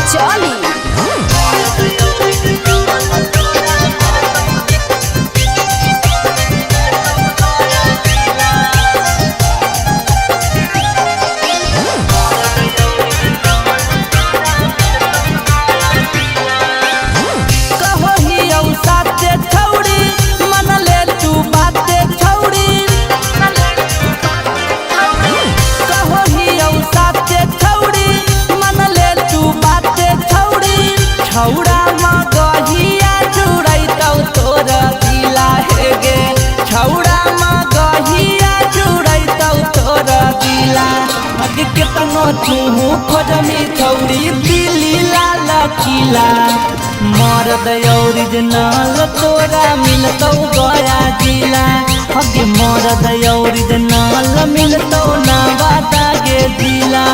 रजौली। छौड़ा मगहिया जुड़ैतौ तोर दिला हे गे, छौड़ा मगहिया जुड़ैतौ तोर दिला। अगे केतनो तुहू खोजमी छौड़ी दिली लाल किला। मरद ओरिजिनल तोरा मिलतौ गया जिला। अगे मरद ओरिजिनल मिलतौ नवादा गे जिला।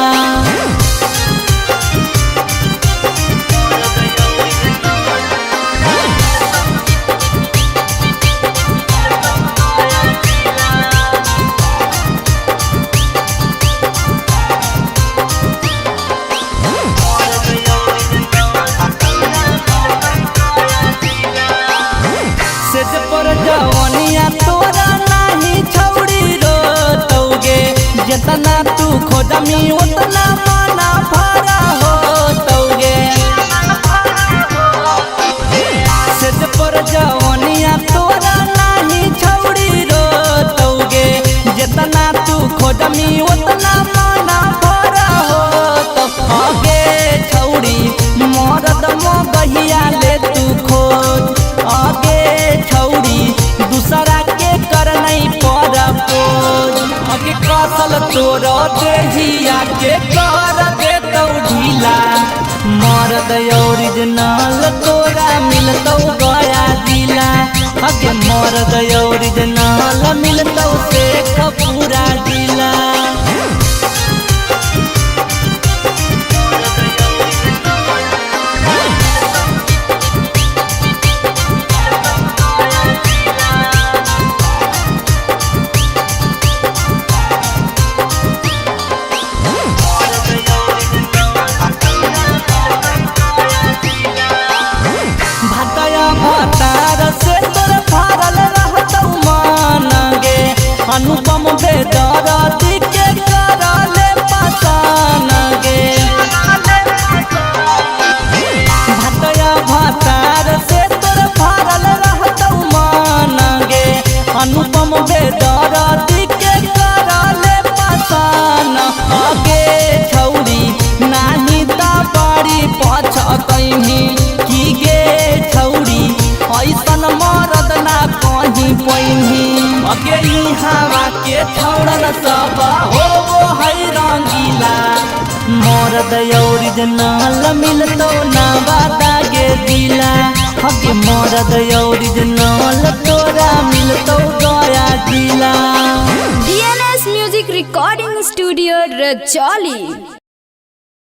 जवनिया तोरा नाही छौड़ी रोतौगे, जितना तू खोजमी उतना मना भरा होतौगे। सेज पर जवनिया तोरा नाही छौड़ी रोतौगे, जितना तू खोजमी उतना मना भरा होतौगे। छौड़ी मरद मगहिया ले तू खोज, आगे छौड़ी दूसरा के कर नहीं पर खोज। अगे कसल तोर देहिया के कर देतौ ढीला। मरद ओरिजिनल तोरा मिलतौ गया जिला। अगे मरद ओरिजिनल मिलतौ शेखपुरा जिला। भतार से तोर भरल रहतौ मन गे, अनुपम बेदरदी के करले पसान गे। भतया भतार से तोर भरल रहतौ मन गे, अनुपम बेदरदी के करले पसान गे। छौड़ी नाही त बड़ी पछतैही की गे, छौड़ी ऐसन मरद ना कहीं पैही। अगे हवा के छौड़न सब हो है रंगीला। मरद ओरिजिनल मिलतौ नवादा गे जिला। अगे मरद ओरिजिनल तोरा मिलतौ गया जिला। DNS music recording studio Rajauli.